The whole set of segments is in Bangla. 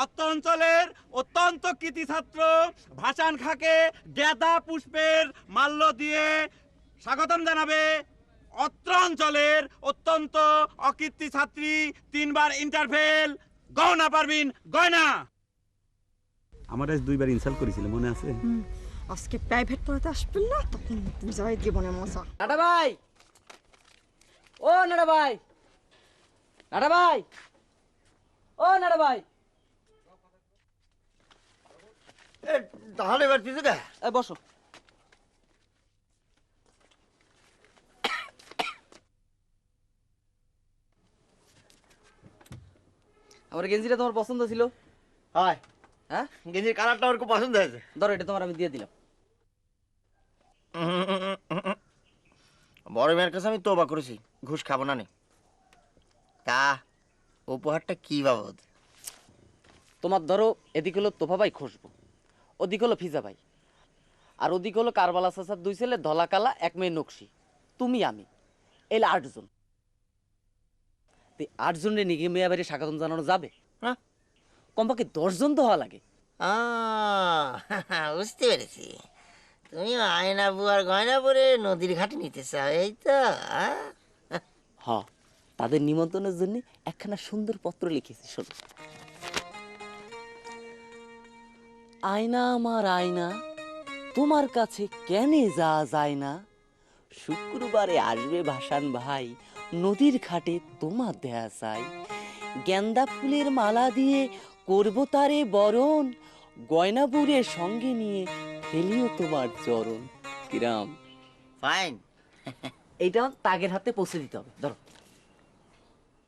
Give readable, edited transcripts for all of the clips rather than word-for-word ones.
অত্র অঞ্চলের অত্যন্ত কৃতি ছাত্র ভাসান খাকে গেঁদা পুষ্পের মাল্য দিয়ে স্বাগতম জানাবে অত্র অঞ্চলের অত্যন্ত অকৃতি ছাত্রী 3 বার ইন্টারফেল গয়না পারবিন গয়না। আমার আজ 2 বার ইনসাল্ট করেছিল মনে আছে? আজকে প্রাইভেট পড়াতে আসবেন না, তখন বুঝাই জীবনে মজা। নাটা ভাই, ও নাটা ভাই, নাটা ভাই, ও নাটা ভাই, তাহলে এবার কিছু বসো। আমার গেঞ্জিটা তোমার পছন্দ ছিল? হয়। হ্যাঁ, গেঞ্জির কালারটা ওর খুব পছন্দ হয়েছে। ধরো, এটা তোমার আমি দিয়ে দিলাম। বড় মেয়ের কাছে আমি তোবা করেছি, ঘুষ খাবো না নে। তা উপহারটা কি বাবদ? তোমার ধরো, এদিক হলো তোফা ভাই খুশবু, ওদিক হলো ফিজা ভাই, আর ওদিক হলো কারবালা চাচার 2 ছেলে ধলা কালা, 1 মেয়ে নকশি, তুমি আমি, এলে 8 জন। 8 জনের নিয়ে মেয়ে বাড়ি স্বাগতম জানানো যাবে? হ্যাঁ, কমপক্ষে 10 জন তো হওয়া লাগে। বুঝতে পেরেছি, তুমি আয়না বুয়ার গয়না পরে নদীর ঘাটে নিতে চাও, এই তো? হ, তাদের নিমন্ত্রণের জন্য একখানা সুন্দর পত্র লিখেছি, শোনো। আয়না আমার আয়না, তোমার কাছে কেনে যাওয়া যায় না, শুক্রবারে আসবে ভাসান ভাই, নদীর ঘাটে তোমার দেয়া চাই, গেন্দা ফুলের মালা দিয়ে করব তারে বরণ, গয়না বুড়ে সঙ্গে নিয়ে ফেলিও তোমার চরণ। কিরাম? ফাইন। এইটা তাগের হাতে পৌঁছে দিতে হবে। ধরো।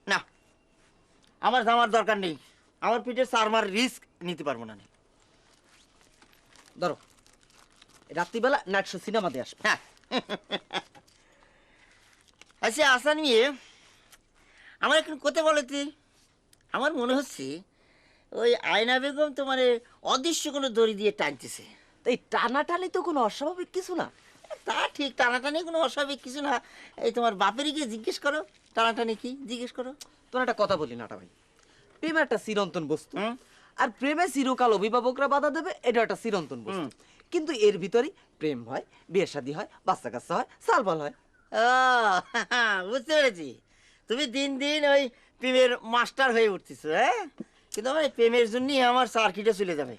না, আমার জামার দরকার নেই, আমার পিঠে সারমার রিস্ক নিতে পারবো না। ধরো, রাত্রিবেলা নাইট শো সিনেমা দিয়ে আসবে। হ্যাঁ। আচ্ছা আসান নিয়ে আমার এখন কোথায় বলো তুই, আমার মনে হচ্ছে ওই আয়না বেগম তোমার অদৃশ্য কোনো দড়ি দিয়ে টানতেছে। এই টানাটানি তো কোনো অস্বাভাবিক কিছু না। তা ঠিক, টানাটানি কোনো অস্বাভাবিক কিছু না। এই তোমার বাপেরই গিয়ে জিজ্ঞেস করো টানাটানি কি, জিজ্ঞেস করো। তোমার একটা কথা বলি নাটা ভাই, প্রেম একটা চিরন্তন বস্তু, হুম। আর প্রেমে চিরকাল অভিভাবকরা বাধা দেবে, এটা একটা চিরন্তন বস্তু। কিন্তু এর ভিতরেই প্রেম হয়, বিয়ে শাদী হয়, বাচ্চা কাচ্চা হয়, সালবাল হয়। ও, বুঝতে পেরেছি, তুমি দিন দিন ওই প্রেমের মাস্টার হয়ে উঠতেছো। হ্যাঁ, কিন্তু আমার এই প্রেমের জন্যই আমার সার্কিটে চলে যাবে।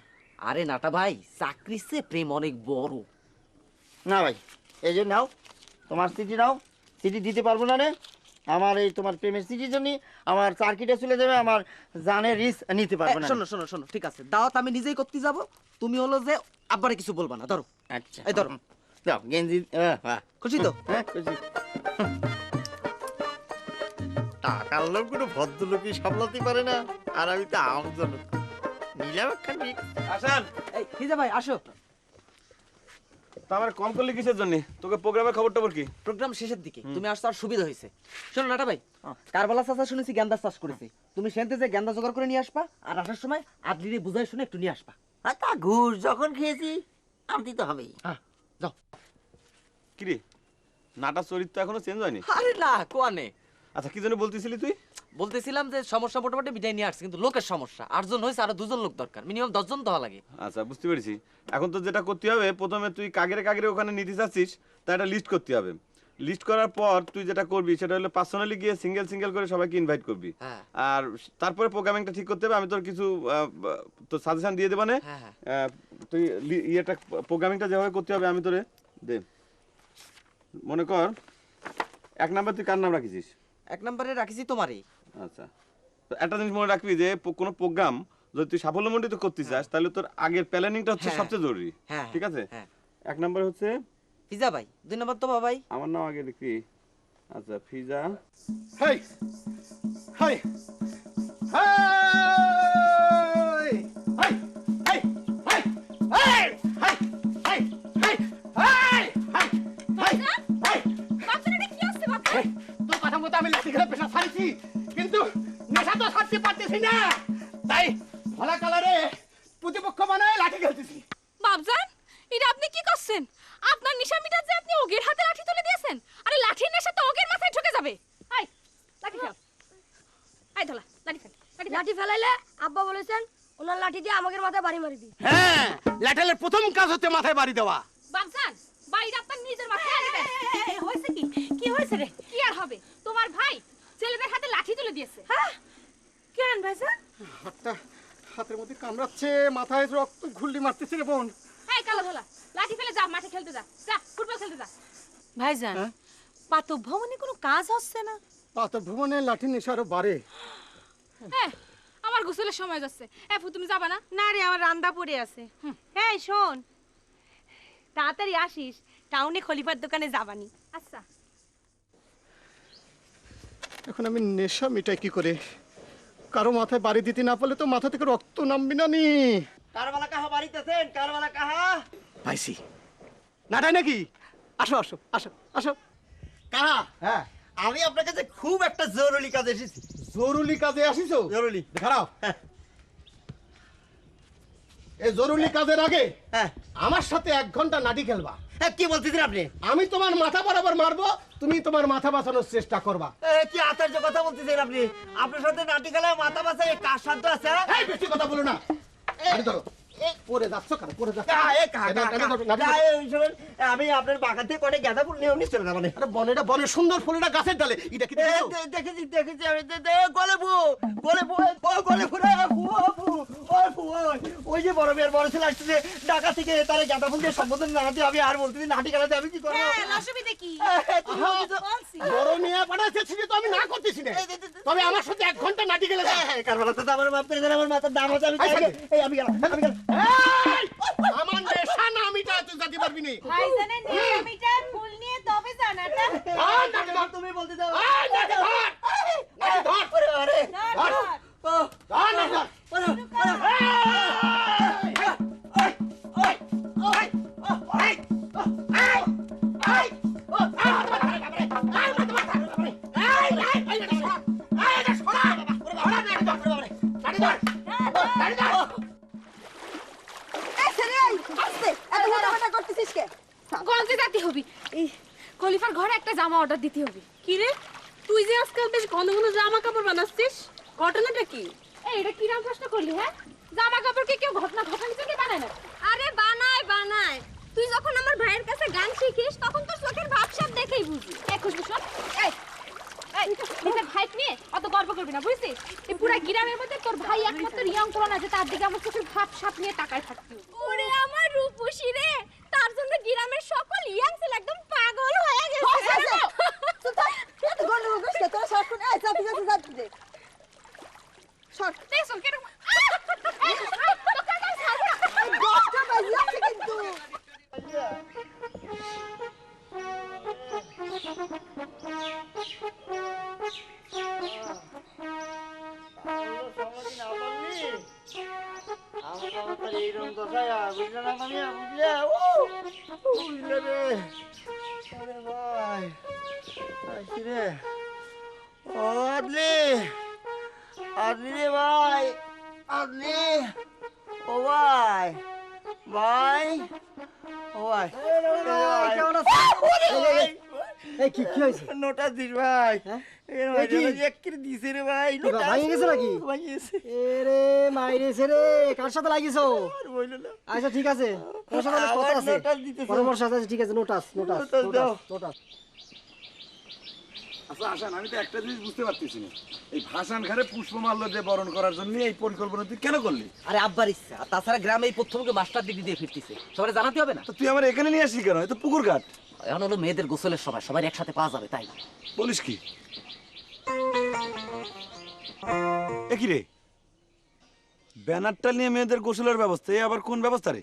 আরে নাটা ভাই, চাকরির চেয়ে প্রেম অনেক বড়। না ভাই, এই যে নাও তোমার চিঠি, নাও। চিঠি দিতে পারবো না রে, আমার এই তোমার প্রেমের চিঠির জন্য আমার সার্কিটে চলে যাবে, আমার জানের রিস্ক নিতে পারবো না। শোনো শোনো শোনো, ঠিক আছে, দাওয়াত আমি নিজেই করতে যাব, তুমি হলো যে আব্বারে কিছু বলবা না। ধরো। আচ্ছা, এই ধরো। দাও গেঞ্জি। খুশি তো? হ্যাঁ, খুশি। টাকার লোক কোনো ভদ্রলোকই সামলাতে পারে না, আর আমি তো আমজনক নিলাম একখান রিস্ক। আসান, এই ফিজা ভাই আসো। তা আমার কম করলি কিসের জন্য? তোকে প্রোগ্রামের খবর টবর কি? প্রোগ্রাম শেষের দিকে তুমি আসছো, আর সুবিধা হয়েছে। শোনো নাটা ভাই, কারবালা চাচা শুনেছি গেন্দা চাষ করেছে, তুমি সেনতে যে গেন্দা জোগাড় করে নিয়ে আসবা, আর আসার সময় আদলিরে বুঝাই শুনে একটু নিয়ে আসবা। আর তা ঘুষ যখন খেয়েছি আনতে তো হবেই। হ্যাঁ, যাও। কিরে, নাটার চরিত্র এখনো চেঞ্জ হয়নি? আরে না, কোয়ানে। আচ্ছা, কি জন্য বলতেছিলি তুই? বলতেছিলাম যে সমস্যা মোটামুটি বিদায় নিয়ে আসছে, কিন্তু লোকের সমস্যা। 8 জন হয়েছে, আরো 2 জন লোক দরকার, মিনিমাম 10 জন তো হওয়া লাগে। আচ্ছা, বুঝতে পেরেছি। এখন তো যেটা করতে হবে, প্রথমে তুই কাগরে কাগরে ওখানে নিতে চাচ্ছিস, তা একটা লিস্ট করতে হবে। লিস্ট করার পর তুই যেটা করবি সেটা হলো পার্সোনালি গিয়ে সিঙ্গেল সিঙ্গেল করে সবাইকে ইনভাইট করবি। হ্যাঁ। আর তারপরে প্রোগ্রামিংটা ঠিক করতে হবে। আমি তোর কিছু তোর সাজেশন দিয়ে দেবো না। হ্যাঁ, হ্যাঁ। তুই ইয়েটা প্রোগ্রামিংটা যেভাবে করতে হবে আমি তোরে দে। মনে কর 1 নাম্বার তুই কার নাম রাখিস? 1 নম্বরে রাখিছি তোমারই। আচ্ছা, তো একটা জিনিস মনে রাখবি যে কোনো প্রোগ্রাম যদি তুই সাফল্যমণ্ডিত করতে চাস তাহলে তোর আগের প্ল্যানিংটা হচ্ছে হ্যাঁ। সবচেয়ে জরুরি। হ্যাঁ, ঠিক আছে? হ্যাঁ। 1 নাম্বার হচ্ছে ফিজা ভাই, 2 নম্বর তো বাবাই। আমার নাম আগে লিখবি। আচ্ছা, ফিজা। হেই হেই হেই হেই হেই হেই হেই হেই হেই হেই হেই হেই হেই বাচ্চাটা কি আসছে বাচ্চা? তোর কথা মতো আমি লাঠি খেলে পেশা ছাড়ছি, কিন্তু নেশা তো ছাড়তে পারতেছি না, তাই ভোলা কালারে প্রতিপক্ষ বানায় লাঠি খেলতেছি। বাবজান, এটা আপনি কি করছেন? আপনার নিশা মিটার যে আপনি ওগের হাতে লাঠি তুলে দিয়েছেন। আরে লাঠির নেশা তো ওগের মাথায় ঢুকে যাবে। আই লাঠি ফেল, আই ধলা লাঠি ফেল। লাঠি ফেলাইলে আব্বা বলেছেন ওনার লাঠি দিয়ে আমাদের মাথায় বাড়ি মারি দি। হ্যাঁ, ল্যাটেলের প্রথম কাজ হচ্ছে মাথায় বাড়ি দেওয়া। বাপজান বাড়িটা আপনার নিজের মাথায় আনবে। হয়েছে কি? কি হয়েছে রে? কি আর হবে, তোমার ভাই ছেলেদের হাতে লাঠি তুলে দিয়েছে। হ্যাঁ? কেন ভাইজান? হাতের মধ্যে কামড়াচ্ছে, মাথায় রক্ত ঘুরলি মারতেছে রে বোন। এই কালো ধলা, লাঠি ফেলে যা, মাঠে খেলতে যা, যা ফুটবল খেলতে যা। ভাইজান, পাতক ভবনে কোনো কাজ হচ্ছে না? পাথর ভুবনে লাঠি নেশা আরো বাড়ে। হ্যাঁ, আমার গোসলের সময় যাচ্ছে। ফু তুমি যাবা না? না রে, আমার রান্দা পড়ে আছে। এই শোন, তাড়াতাড়ি আসিস, টাউনে খলিফার দোকানে যাবানি। আচ্ছা। এখন আমি নেশা মিটাই কি করে? কারো মাথায় বাড়ি দিতে না পারলে তো মাথা থেকে রক্ত নামবি না নি। কারবালা কাহা বাড়িতেছেন? কারবালা কাহা? পাইছি নাটাই নাকি? আসো আসো আসো আসো। কাহা, হ্যাঁ, আমি আপনার কাছে খুব একটা জরুরি কাজ এসেছি। জরুরি কাজে আসিছো? জরুরি। খারাপ। এই জরুরি কাজের আগে হ্যাঁ আমার সাথে 1 ঘন্টা নাটি খেলবা। হ্যাঁ, কি বলতেছেন আপনি? আমি তোমার মাথা বরাবর মারবো, তুমি তোমার মাথা বাঁচানোর চেষ্টা করবা। কি আশ্চর্য কথা বলতেছেন আপনি? আপনার সাথে নাটি খেলায় মাথা বাঁচায় কার সাধ্য আছে? এই বেশি কথা বলো না। আরে ধরো। পরে যাচ্ছ কেন? পরে যাচ্ছ। আমি আপনার বাগান থেকে কটে গাঁদা ফুল নিয়ে চলে যাবো। আরে বনেটা বনের সুন্দর ফুল, এটা গাছের ডালে। এটা কি দেখেছো? দেখেছি দেখেছি আমি। গলে ফু গলে ফু গলে ফু ওই যে বড় মেয়ের বড় ছেলে আসছে ঢাকা থেকে, তারা গাঁদা ফুল দিয়ে সম্বোধন জানাতে আমি আর বলতেছি নাটি খেলাতে আমি কি করবো? অসুবিধা কি? বড় মেয়ে পাঠাচ্ছে সেটা তো আমি না করতেছি না, তবে আমার সাথে 1 ঘন্টা নাটি খেলে যাও। কারবালাতে তো আমার মাপ করে দেন, আমার মাথার দাম আছে। আমি আমি গেলাম আমি গেলাম। এই! আমার নেশা না মিটা তুই যেতে পারবি না। ভাইজানের নিয়মিটা ফুল নিয়ে তবে জানাটা। ধর, নাটি ধর। তুমি বলতে দাও। এই, নাটি ধর। নাটি ধর। আরে ধর। ধর, নাটি ধর। গঞ্জে যেতে হবে। এই খলিফার ঘরে একটা জামা অর্ডার দিতে হবে। কি রে, তুই যে আজকাল বেশ ঘন ঘন জামা কাপড় বানাচ্ছিস, ঘটনাটা কি? এই এটা কিরাম প্রশ্ন করলি? হ্যাঁ, জামা কাপড় কি কেউ ঘটনা ঘটানোর জন্য বানায় না? আরে বানায় বানায়, তুই যখন আমার ভাইয়ের কাছে গান শিখিস তখন তোর চোখের ভাবসাব দেখেই বুঝি। এই খুশবু শোন, এই এই নিজের ভাই নিয়ে অত গর্ব করবি না, বুঝছিস? এই পুরা গ্রামের মধ্যে তোর ভাই একমাত্র ইয়ং করোন আছে, তার দিকে আমার চোখের ভাব সাপ নিয়ে তাকায় থাকতি। ওরে আমার রূপসী রে, তার জন্য গ্রামের সকল ইয়াং ছেলে একদম পাগল হয়ে গেছে। দেখছো কেরকম? এইরকম দশায় বুঝলে না মামিয়া, বুঝলে? বুঝলে রে? আরে ভাই আসি রে। ও আদলি, আদলি রে ভাই, আদলি। ও ভাই, ভাই, ও ভাই, কেমন আছিস? এই কি কি হয়েছে? নোটা দিস ভাই। একের দিছে রে ভাই। নোটা ভাঙে গেছে নাকি? ভাঙে গেছে। এরে মাইরেছে রে, কার সাথে লাগিয়েছো? আর বইলো না। আচ্ছা ঠিক আছে, তোর সাথে অনেক কথা আছে, নোটাস দিতেছে। পরামর্শ আছে। ঠিক আছে, নোটাস নোটাস নোটাস দাও। নোটাস। আচ্ছা আসান, আমি তো একটা জিনিস বুঝতে পারতেছি না, এই ভাসান ঘরে পুষ্পমাল্য দিয়ে বরণ করার জন্য এই পরিকল্পনা তুই কেন করলি? আরে আব্বার ইচ্ছা, আর তাছাড়া গ্রামে এই প্রথমকে মাস্টার ডিগ্রি দিয়ে ফিরতেছে, সবাই জানাতে হবে না? তো তুই আমার এখানে নিয়ে আসলি কেন? এ তো পুকুর ঘাট। এখন হলো মেয়েদের গোসলের সময়, সবাই একসাথে পাওয়া যাবে তাই। বলিস কি? এ কি রে, ব্যানারটা নিয়ে মেয়েদের গোসলের ব্যবস্থা, এ আবার কোন ব্যবস্থা রে?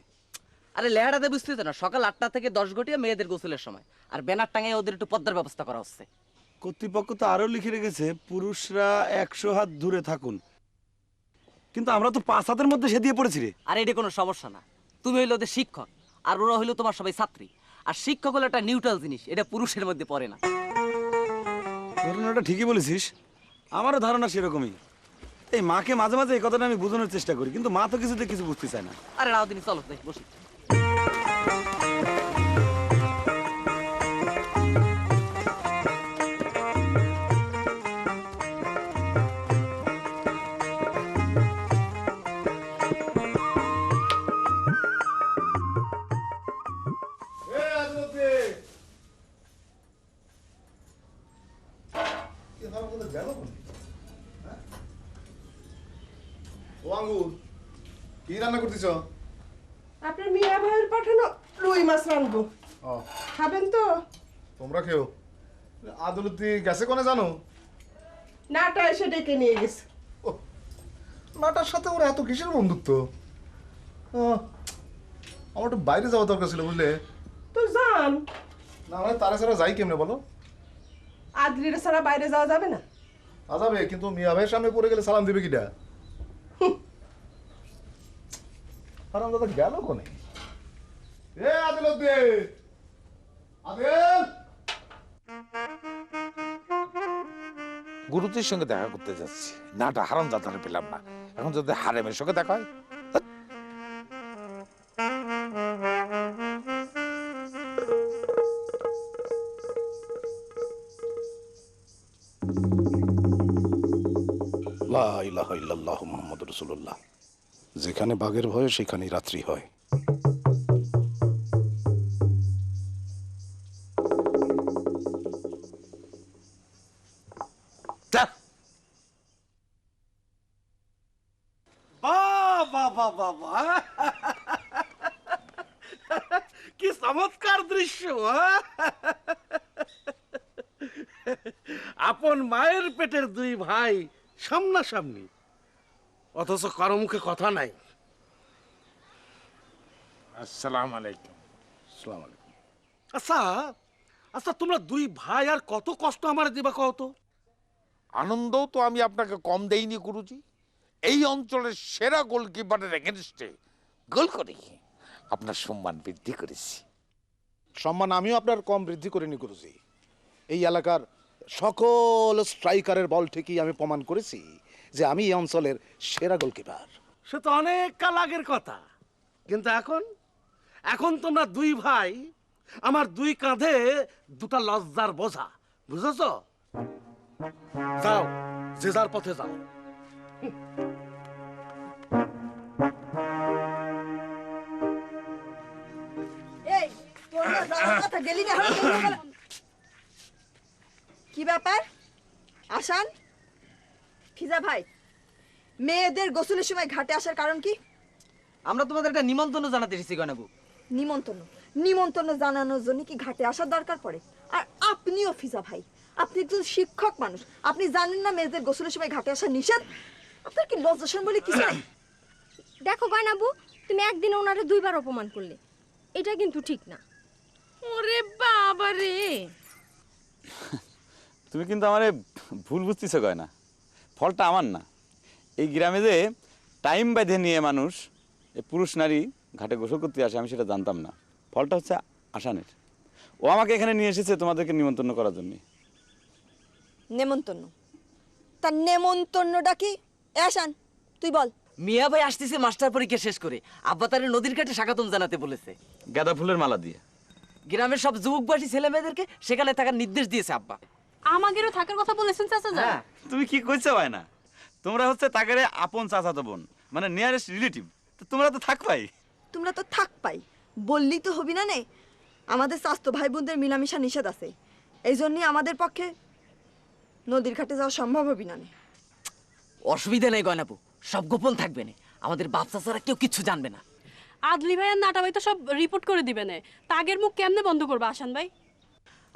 আরে লেহাটাতে বুঝতেছে না, সকাল 8টা থেকে 10 ঘটিয়া মেয়েদের গোসলের সময়, আর ব্যানার টাঙিয়ে ওদের একটু পদ্মার ব্যবস্থা করা হচ্ছে। কর্তৃপক্ষ তো আরো লিখে রেখেছে পুরুষরা 100 হাত দূরে থাকুন, কিন্তু আমরা তো 5 হাতের মধ্যে সে দিয়ে পড়েছি রে। আর এটা কোনো সমস্যা না, তুমি হইলো ওদের শিক্ষক, আর ওরা হইলো তোমার সবাই ছাত্রী। আর শিক্ষক হলো একটা নিউট্রাল জিনিস, এটা পুরুষের মধ্যে পড়ে না। ঘটনাটা ঠিকই বলেছিস, আমারও ধারণা সেরকমই। এই মাকে মাঝে মাঝে এই কথাটা আমি বোঝানোর চেষ্টা করি, কিন্তু মা তো কিছুতে কিছু বুঝতে চায় না। আরে রাও দিনই, চলো যাই বসি। আঙ্গুর কি রান্না করতেছ? আপনার মিয়া ভাইয়ের পাঠানো রুই মাছ রানবো, ও খাবেন তো? তোমরা খেও। আদালতি গেছে কোনে জানো? নাটা এসে ডেকে নিয়ে গেছে। নাটার সাথে ওরা এত কিসের বন্ধুত্ব? আমার একটু বাইরে যাওয়া দরকার ছিল বুঝলে। তো যান। না মানে তারা ছাড়া যাই কেমনে বলো? আদলির ছাড়া বাইরে যাওয়া যাবে না। যাবে, কিন্তু মিয়া ভাইয়ের সামনে পড়ে গেলে সালাম দিবে কিটা? আর আমরা গেল কোনে? এ আদিল দে, আদিল। গুরুজির সঙ্গে দেখা করতে যাচ্ছি, নাটা হারাম দাদারে পেলাম না, এখন যদি হারেমের সঙ্গে দেখা হয়। লা ইলাহা ইল্লাল্লাহু মুহাম্মাদুর রাসূলুল্লাহ। যেখানে বাঘের ভয় সেখানেই রাত্রি হয়। কি চমৎকার দৃশ্য! আপন মায়ের পেটের দুই ভাই সামনাসামনি, অথচ কারো মুখে কথা নাই। আসসালামু আলাইকুম। আসসালামু আলাইকুম। আচ্ছা আচ্ছা, তোমরা দুই ভাই আর কত কষ্ট আমার দিবা কও তো? আনন্দও তো আমি আপনাকে কম দেইনি গুরুজি। এই অঞ্চলের সেরা গোলকিপারের এগেনস্টে গোল করে আপনার সম্মান বৃদ্ধি করেছি। সম্মান আমিও আপনার কম বৃদ্ধি করিনি গুরুজি। এই এলাকার সকল স্ট্রাইকারের বল ঠিকই আমি প্রমাণ করেছি যে আমি এই অঞ্চলের সেরা গোলকিপার। সে তো অনেক কাল আগের কথা, কিন্তু এখন এখন তোমরা দুই ভাই আমার দুই কাঁধে দুটা লজ্জার বোঝা, বুঝেছ? যাও, যে যার পথে যাও। এই তোর না যাওয়ার কথা, গেলি না? কি ব্যাপার আসান? ফিজা ভাই, মেয়েদের গোসলের সময় ঘাটে আসার কারণ কি? আমরা তোমাদের একটা নিমন্ত্রণ জানাতে এসেছি গয়নাবু। নিমন্ত্রণ? নিমন্ত্রণ জানানোর জন্য কি ঘাটে আসার দরকার পড়ে? আর আপনিও ফিজা ভাই, আপনি একজন শিক্ষক মানুষ, আপনি জানেন না মেয়েদের গোসলের সময় ঘাটে আসা নিষেধ? আপনার কি লজ্জাশন বলে কিছু নাই? দেখো গয়নাবু, তুমি একদিন ওনারে দুইবার অপমান করলে, এটা কিন্তু ঠিক না। ওরে বাবা রে! তুমি কিন্তু আমারে ভুল বুঝতেছো গয়না, ফলটা আমার না। এই গ্রামে যে টাইম বেঁধে নিয়ে মানুষ এই পুরুষ নারী ঘাটে গোসল করতে আসে, আমি সেটা জানতাম না। ফলটা হচ্ছে আসানের। ও আমাকে এখানে নিয়ে এসেছে তোমাদেরকে নিমন্ত্রণ করার জন্য। নেমন্তন্ন? তার নেমন্তন্নটা কি? আসান তুই বল। মিয়া ভাই আসতেছে মাস্টার পরীক্ষা শেষ করে, আব্বা তারে নদীর ঘাটে স্বাগতম জানাতে বলেছে গাঁদা ফুলের মালা দিয়ে। গ্রামের সব যুবকবাসী ছেলে মেয়েদেরকে সেখানে থাকার নির্দেশ দিয়েছে আব্বা। আমাদেরও থাকার কথা বলেছেন চাচা যান। তুমি কি কইছো ভাই না? তোমরা হচ্ছে তাকে আপন চাচাতো বোন, মানে নিয়ারেস্ট রিলেটিভ, তো তোমরা তো থাকবাই। তোমরা তো থাক পাই, বললি তো হবি না? নে, আমাদের স্বাস্থ্য ভাই বোনদের মিলামিশা নিষেধ আছে, এই জন্যই আমাদের পক্ষে নদীর ঘাটে যাওয়া সম্ভব হবি না। অসুবিধা নেই গয়নাপু, সব গোপন থাকবে না, আমাদের বাপ চাচারা কেউ কিচ্ছু জানবে না। আদলি ভাই আর নাটা ভাই তো সব রিপোর্ট করে দিবে না, তাগের মুখ কেমনে বন্ধ করবে আসান ভাই?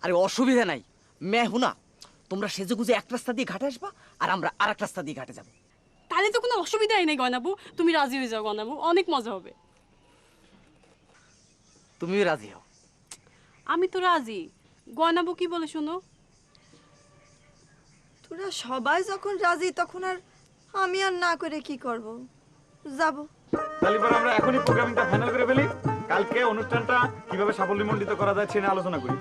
আরে অসুবিধা নাই, মেহুনা তোমরা সেজেগুজে এক রাস্তা দিয়ে ঘাটে আসবা আর আমরা আর এক রাস্তা দিয়ে ঘাটে যাবো। তাহলে তো কোনো অসুবিধাই নেই গয়নাবু, তুমি রাজি হয়ে যাও গয়নাবু, অনেক মজা হবে। তুমিও রাজি হও? আমি তো রাজি। গয়নাবু কি বলে শোনো? তোরা সবাই যখন রাজি তখন আর আমি আর না করে কি করব? যাব। তাহলে পরে আমরা এখনই প্রোগ্রামিংটা ফাইনাল করে ফেলি, কালকে অনুষ্ঠানটা কিভাবে সাফল্যমণ্ডিত করা যায় সে নিয়ে আলোচনা করি।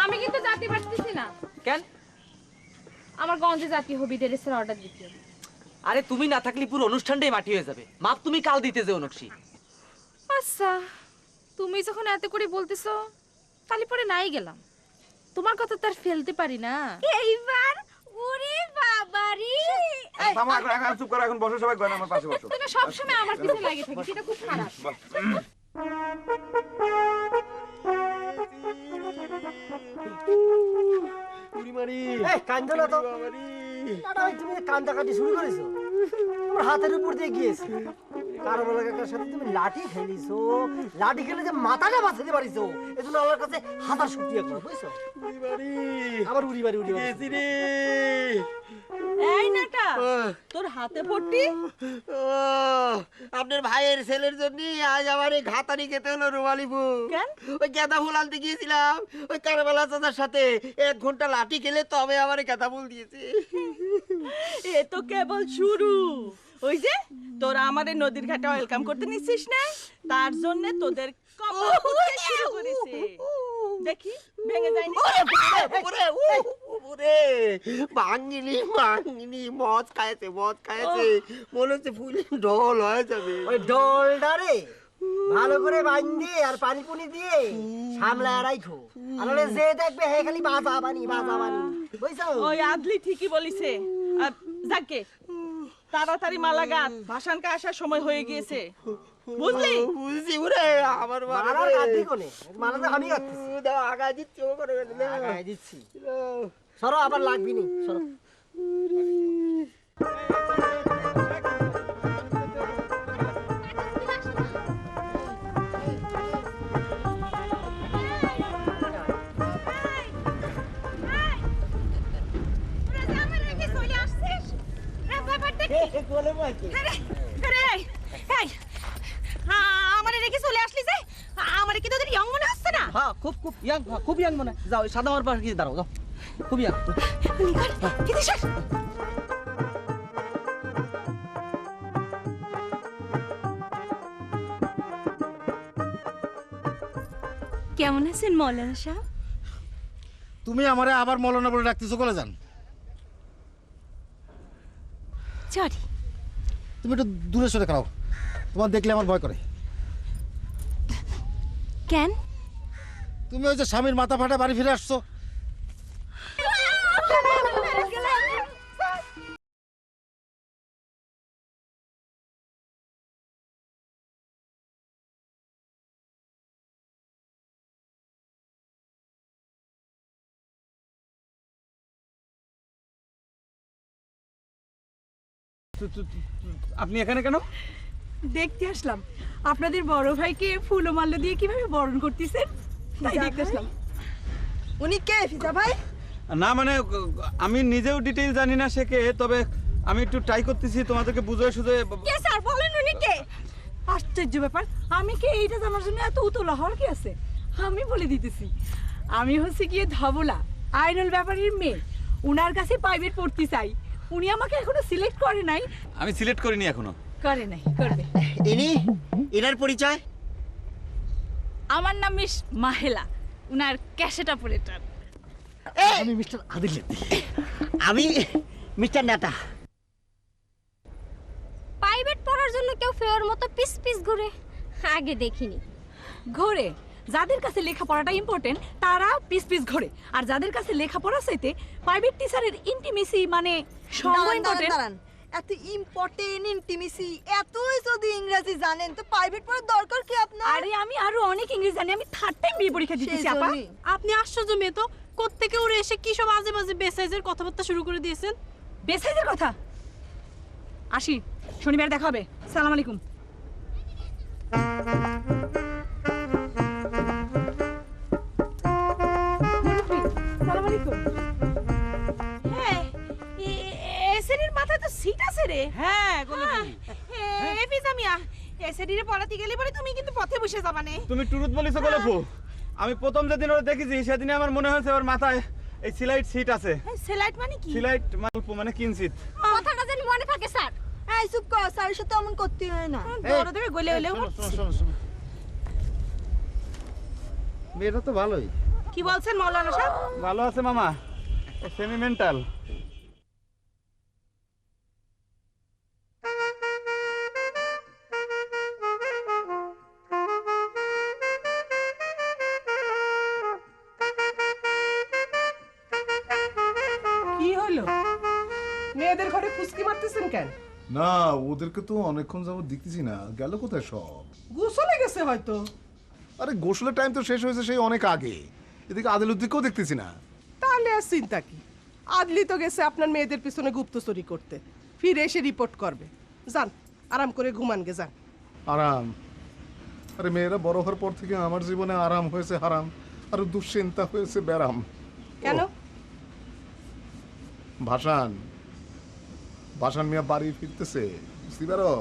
আমি কিন্তু জাতি পারতেছি না। কেন? আমার গঞ্জে জাতীয় হবি ড্রেসের অর্ডার দিতে হবে। আরে তুমি না থাকলে পুরো অনুষ্ঠানটাই মাটি হয়ে যাবে। মাপ তুমি কাল দিতে যেও নকশি। আচ্ছা, তুমি যখন এত করে বলতেছো তাহলে পরে নাই গেলাম, তোমার কথা তো আর ফেলতে পারি না। এইবার ওরে বাবারি! থামো, এখন চুপ করো, এখন বসো সবাই, গয়না আমার পাশে বসো। তুমি সবসময় আমার পিছনে লাগে থাকি, সেটা খুব খারাপ। এই কান্দো না তো। নাটা ভাই, তুমি কান্দা কাটি শুরু করেছো? তোমার হাতের উপর দিয়ে গিয়েছে। কারবালা কাকার সাথে তুমি লাঠি খেলিছো, লাঠি খেলে যে মাথাটা বাঁচাতে পারিছো, এজন্য আল্লাহর কাছে হাজার শুকরিয়া করো, বুঝছো? আবার উড়ি বাড়ি এই নাটা তোর হাতে পট্টি। আপনার ভাইয়ের ছেলের জন্য আজ আমার এই ঘাতানি খেতে হলো রুমালিপু। কেন? ওই গাঁদা ফুল আনতে গিয়েছিলাম ওই কারবালা চাচার সাথে, 1 ঘন্টা লাঠি খেলে তবে আমার গাঁদা ফুল দিয়েছে। এ তো কেবল শুরু। ওই যে তোরা আমাদের নদীর ঘাটে ওয়েলকাম করতে নিছিস না, তার জন্য তোদের কপাল ফুটতে শুরু করেছে। দেখি ভেঙে যায়নি। ভাঙিনি মদ খাইছে মনে হচ্ছে ফুল ঢোল হয়ে যাবে। ওই ডলটা রে ভালো করে বাঁধি আর পানি পুনি দিয়ে সামলায় রাখো, আর যে দেখবে হে খালি বাজা বানি বুঝছো? ওই আদলি ঠিকই বলিছে। যাকে তাড়াতাড়ি মালা গাত, ভাসানকে আসার সময় হয়ে গিয়েছে, বুঝলি? বুঝছি ওরে, আমার মালার গাদি কোনে? মালা তো আমি গাচ্ছি। দাও আগা দিচ্ছি, ও করে আগায় দিচ্ছি। সরো, আবার লাগবি নি, সরো। আমারে রেখে চলে আসলি যে, আমারে কি তোদের ইয়ং মনে হচ্ছে না? হ্যাঁ, খুব ইয়াং মনে। যাও সাদা মার পাশে দাঁড়াও, যাও। খুব ইয়াং। কেমন আছেন মৌলানা সাহেব? তুমি আমারে আবার মৌলানা বলে ডাকতেছো, বলে যান। সরি। তুমি একটু দূরে সরে খাও, তোমার দেখলে আমার ভয় করে। কেন? তুমি ওই যে স্বামীর মাথা ফাটা বাড়ি ফিরে আসছো। আপনি এখানে কেন? দেখতে আসলাম আপনাদের বড় ভাইকে ফুল ও মাল্য দিয়ে কিভাবে বরণ করতেছেন, তাই দেখতে আসলাম। উনি কে ফিজা ভাই? না মানে আমি নিজেও ডিটেইল জানি না সে কে, তবে আমি একটু ট্রাই করতেছি তোমাদেরকে বুঝিয়ে সুঝিয়ে। কে স্যার বলেন উনি কে? আশ্চর্য ব্যাপার, আমি কে এইটা জানার জন্য এত উতলা হওয়ার কি আছে? আমি বলে দিতেছি, আমি হচ্ছে গিয়ে ধবলা আইনুল ব্যাপারীর মেয়ে। উনার কাছে প্রাইভেট পড়তে চাই, উনি আমাকে এখনো সিলেক্ট করে নাই। আমি সিলেক্ট করিনি এখনো। করে নাই, করবে। এনার পরিচয়? আমার নাম মিস মাহেলা, উনার ক্যাশেট অপারেটর। আমি মিস্টার আদিল। আমি মিস্টার নেতা। প্রাইভেট পড়ার জন্য কেউ ফেয়ার মতো পিস পিস ঘুরে আগে দেখিনি। ঘোরে যাদের কাছে লেখাপড়াটা ইম্পর্টেন্ট তারা পিস পিস ঘোরে, আর যাদের কাছে লেখাপড়া চাইতে প্রাইভেট টিচারের ইন্টিমেসি মানে সঙ্গ ইম্পর্টেন্ট। এত ইম্পর্টেন্ট ইন্টিমেসি, এতই যদি ইংরেজি জানেন তো প্রাইভেট পড়ার দরকার কি আপনার? আরে আমি আরো অনেক ইংরেজি জানি, আমি 3rd টাইম বিয়ে পরীক্ষা দিতেছি আপা। আপনি আশ্চর্য মেয়ে তো, কোত্থেকে উড়ে এসে কি সব আজে বাজে বেসাইজের কথাবার্তা শুরু করে দিয়েছেন। বেসাইজের কথা? আসি, শনিবার দেখা হবে। সালাম আলাইকুম। সালাম আলাইকুম। হ্যাঁ, এসেরির মাথায় তো সিট আছে রে। হ্যাঁ, এ পিজামিয়া, এসেরিরে পড়াতে গেলে পরে তুমি কিন্তু পথে বসে যাবা নে। তুমি টুরুত বলিছো গোলাপু। আমি প্রথম যেদিন ওরা দেখেছি সেদিনে আমার মনে হয়েছে ওর মাথায় এই সিলাইট সিট আছে। সেলাইট মানে কি? সিলাইট মানে কিনসিট। কথাটা যেন মনে থাকে স্যার। এই চুপ কর, স্যারের সাথে এমন করতে হয় না। বড় দেবে গলে হলেও। মেয়েটা তো ভালোই। কি বলছেন মৌলানা সাহেব? ভালো আছে মামা, সেমি মেন্টাল। কি হলো? মেয়েদের ঘরে ফুসকি মারতেছেন কেন? না, ওদেরকে তো অনেকক্ষণ যাবত দেখতেছি না, গেল কোথায় সব? গোসলে গেছে হয়তো। আরে গোসলের টাইম তো শেষ হয়েছে সেই অনেক আগে। এদিকে আদিলুদ্দিকেও দেখতেছি না। তাহলে আর চিন্তা কি? আদলি তো গেছে আপনার মেয়েদের পিছনে গুপ্তচুরি করতে, ফিরে এসে রিপোর্ট করবে। যান আরাম করে ঘুমান গে যান। আরাম? আরে মেয়েরা বড় হওয়ার পর থেকে আমার জীবনে আরাম হয়েছে হারাম, আর দুশ্চিন্তা হয়েছে ব্যারাম। কেন? ভাসান ভাসান মিয়া বাড়ি ফিরতেছে, বুঝতে পারো?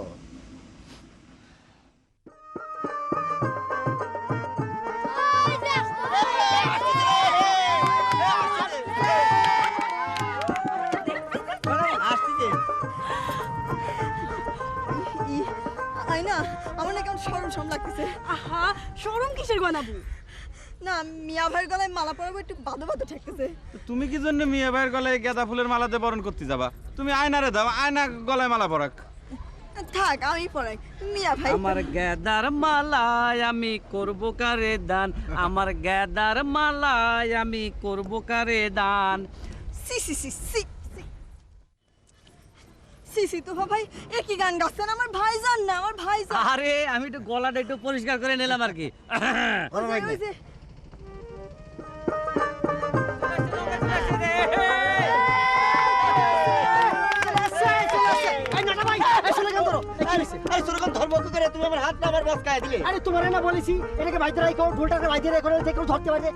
আয়না, আমার না কেমন শরম শরম লাগতেছে। আহা, শরম কিসের গনাবু? না, মিয়া ভাইয়ের গলায় মালা পরাবো, একটু বাদো বাদো ঠেকতেছে। তুমি কি জন্য মিয়া ভাইয়ের গলায় গাঁদা ফুলের মালাতে বরণ করতে যাবা? তুমি আয়নারে দাও, আয়না গলায় মালা পরাক। থাক, আমি পরাই। মিয়া ভাই, আমার গেদার মালায় আমি করব কারে দান, আমার গেদার মালায় আমি করব কারে দান। সি সি সি সি সি সি তো ভাই, একই গান গাচ্ছেন। আমার ভাইজান না, আমার ভাইজান। আরে আমি একটু গলাটা একটু পরিষ্কার করে নিলাম আর কি। ওই যে আরে তোমার না বলেছি এটাকে বাইতে রাখো, ঢোলটাকে বাইতে রেখো, যে কেউ ধরতে পারে।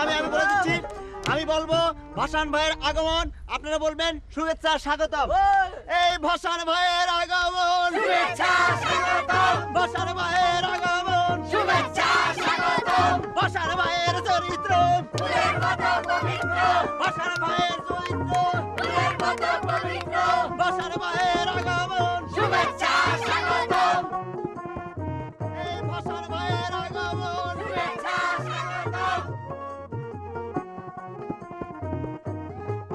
আমি বলে দিচ্ছি, আমি বলবো ভাসান ভাইয়ের আগমন, আপনারা বলবেন শুভেচ্ছা স্বাগতম। এই ভাসান ভাইয়ের আগমন, শুভেচ্ছা স্বাগতম। ভাসান ভাইয়ের আগমন, শুভেচ্ছা স্বাগতম। ভাসান ভাইয়ের চরিত্র ফুলের মতো পবিত্র, ভাসান ভাইয়ের চরিত্র ফুলের মতো পবিত্র। ভাসান ভাইয়ের আগমন, শুভেচ্ছা স্বাগতম। এই ভাসান ভাইয়ের আগমন, শুভেচ্ছা স্বাগতম।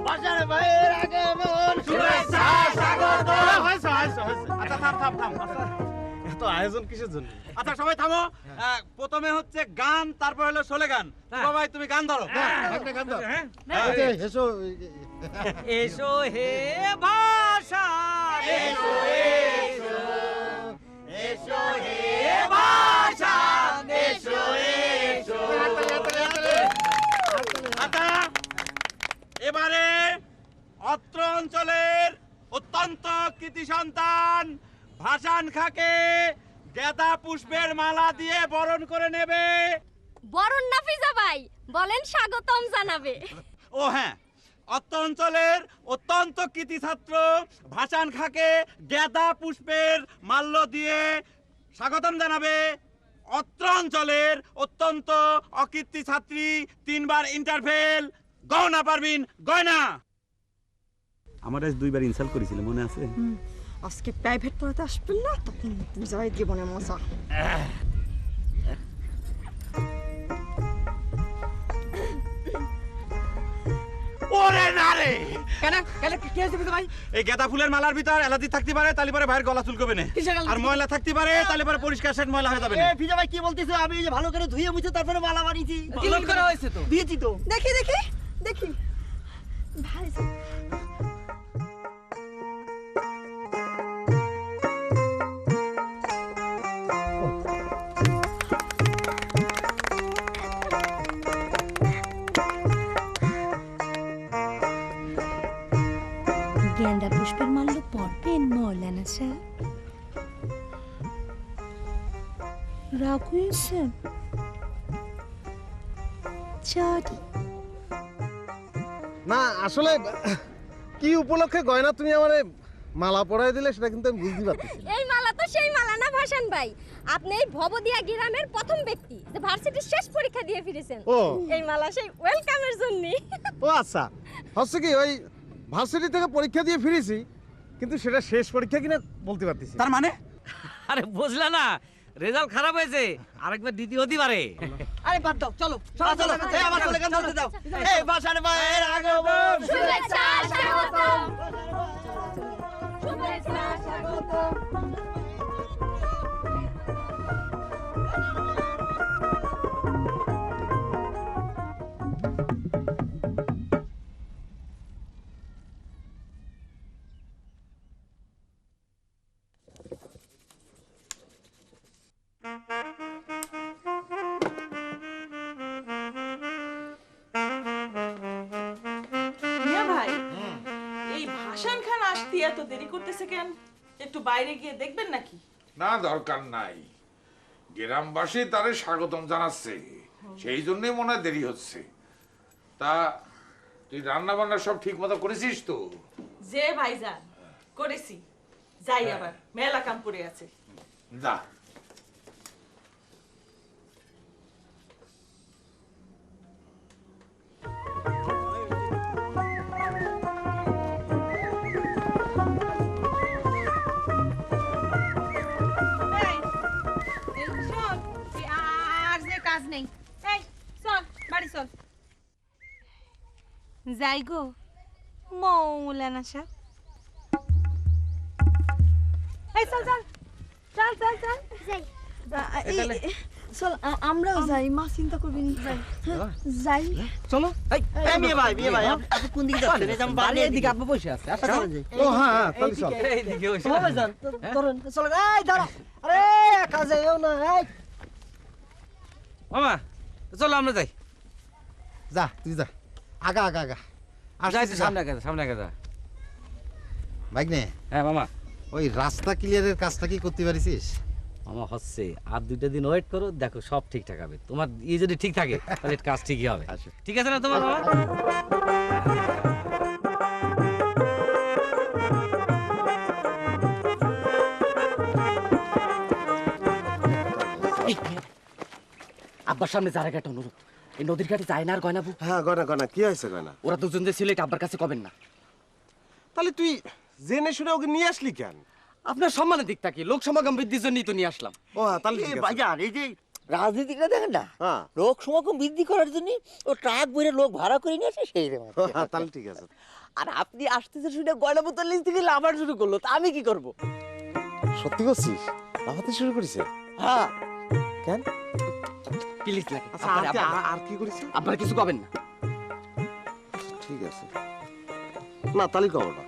ভাসান ভাইয়ের আগমন, শুভেচ্ছা স্বাগতম। হয়েছে হয়েছে হয়েছে। আচ্ছা থাম থাম থাম। এত আয়োজন কিসের জন্য? আচ্ছা সবাই থামো। প্রথমে হচ্ছে গান, তারপর হলো শোলে গান। ভাই তুমি গান ধরো। এসো এসো হে ভাষা, এসো এসো এসো হে ভাষা, এসো এসো। আচ্ছা এবারে অত্র অঞ্চলের অত্যন্ত কৃতি সন্তান ভাসান খাকে গেঁদা পুষ্পের মালা দিয়ে বরণ করে নেবে। বরণ না ফিজা ভাই, বলেন স্বাগতম জানাবে। ও হ্যাঁ, অত্র অঞ্চলের অত্যন্ত কৃতি ছাত্র ভাসান খাকে গেঁদা পুষ্পের মাল্য দিয়ে স্বাগতম জানাবে অত্র অঞ্চলের অত্যন্ত অকৃতি ছাত্রী, 3 বার ইন্টারফেল গহনা পারবিন গয়না। আমার আজ 2 বার ইনসাল্ট করেছিল, মনে আছে? আজকে প্রাইভেট পড়াতে আসবেন না, তখন বুঝাই জীবনে মজা। ওরে না রে, কেন কেন কি হয়েছে ভাই? এই গেঁদা ফুলের মালার ভিতর এলাদি থাকতে পারে, তাহলে পরে ভাইয়ের গলা চুলকবে না। আর ময়লা থাকতে পারে, তাহলে পরে পরিষ্কার সেট ময়লা হয়ে যাবে না। ফিজা ভাই কি বলতেছো? আমি এই যে ভালো করে ধুয়ে মুছে তারপরে মালা বানিয়েছি। ক্লিন করা হয়েছে তো। দিয়েছি তো। দেখি দেখি দেখি ভাইজান। গেন্দা পুষ্পের মাল্য পরবেন মৌলানা স্যার? রাগ হয়েছেন? চটি না আসলে কি উপলক্ষে গয়না তুমি আমারে মালা পরাই দিলে সেটা কিন্তু আমি বুঝতে পারছি। এই মালা তো সেই মালা না ভাসান ভাই, আপনি এই ভবদিয়া গ্রামের প্রথম ব্যক্তি যে ভার্সিটির শেষ পরীক্ষা দিয়ে ফিরেছেন। ও এই মালা সেই ওয়েলকামের জন্য। ও আচ্ছা, হচ্ছে কি ওই ভার্সিটি থেকে পরীক্ষা দিয়ে ফিরেছি, কিন্তু সেটা শেষ পরীক্ষা কিনা বলতে পারতেছি। তার মানে আরে বুঝলা না, রেজাল্ট খারাপ হয়েছে, আরেকবার দ্বিতীয় হতে পারে। আরে বাদ দাও, চলো চলো চলো, এই আমার চলে গান ধরতে দাও। এই ভাসান ভাইয়ের আগমন, শুভেচ্ছা স্বাগতম। শুভেচ্ছা স্বাগতম। মিয়া ভাই, এই নাতি এত দেরি করতেছে কেন? একটু বাইরে গিয়ে দেখবেন নাকি? না, দরকার নাই। গ্রামবাসী তারে স্বাগতম জানাচ্ছে, সেই জন্যই মনে হয় দেরি হচ্ছে। তা তুই রান্না বান্না সব ঠিক মতো করেছিস তো? যে ভাইজান, করেছি। যাই আবার, মেলা কাম পড়ে আছে। যা। এই শোন, আর যে কাজ নেই, এই চল বাড়ি চল। যাই গো মৌলানা সাহেব। এই চল চল চল চল চল যাই। চল আমরাও যাই, মা চিন্তা করবি না। যাই চলো। এই মেয়ে ভাই আপনি কোন দিকে যাচ্ছেন? এই যে আমি বাড়ি এদিকে আব্বা বসে আছে। আচ্ছা চলেন যাই। ও হ্যাঁ, তাহলে চল। এইদিকে বসে আছে। যান ধরুন চলো। এই দাঁড়া, আরে কাজে এও না। এই মামা চলো আমরা যাই। যা তুই যা, আগা আগা আগা। যাইছি, সামনে আগে সামনে আগে যা। বাইক নে। হ্যাঁ মামা। ওই রাস্তা ক্লিয়ারের কাজটা কি করতে পারিস? মামা হচ্ছে, আর 2টা দিন ওয়েট করো, দেখো সব ঠিকঠাক হবে। তোমার যদি ঠিক থাকে তাহলে কাজ ঠিকই হবে। ঠিক আছে না তোমার মামা? আব্বার সামনে যার একটা অনুরোধ, এই নদীর ঘাটে যায় না আর গয়না। হ্যাঁ গয়না গয়না, কি হয়েছে গয়না? ওরা দুজন যে ছিল, এটা আব্বার কাছে কবেন না। তাহলে তুই জেনে শুনে ওকে নিয়ে আসলি কেন? আপনার সম্মানের দিক থাকি, লোক সমাগম বৃদ্ধির জন্যই তো নিয়ে আসলাম। ও হ্যাঁ, তাহলে ঠিক আছে। ভাইজান এই যে রাজনীতিটা দেখেন না, হ্যাঁ লোক সমাগম বৃদ্ধি করার জন্য ও ট্রাক বইরে লোক ভাড়া করে নিয়ে আসে সেই রে। হ্যাঁ, তাহলে ঠিক আছে। আর আপনি আসতেছে শুনে গয়না বোতল লিস্ট থেকে লাভার শুরু করলো, তা আমি কি করব? সত্যি করছিস? লাফাতে শুরু করেছে? হ্যাঁ কেন? প্লিজ লাগে। আচ্ছা আর কি করেছে? আব্বার কিছু কবেন না। ঠিক আছে, না তাহলে কব না।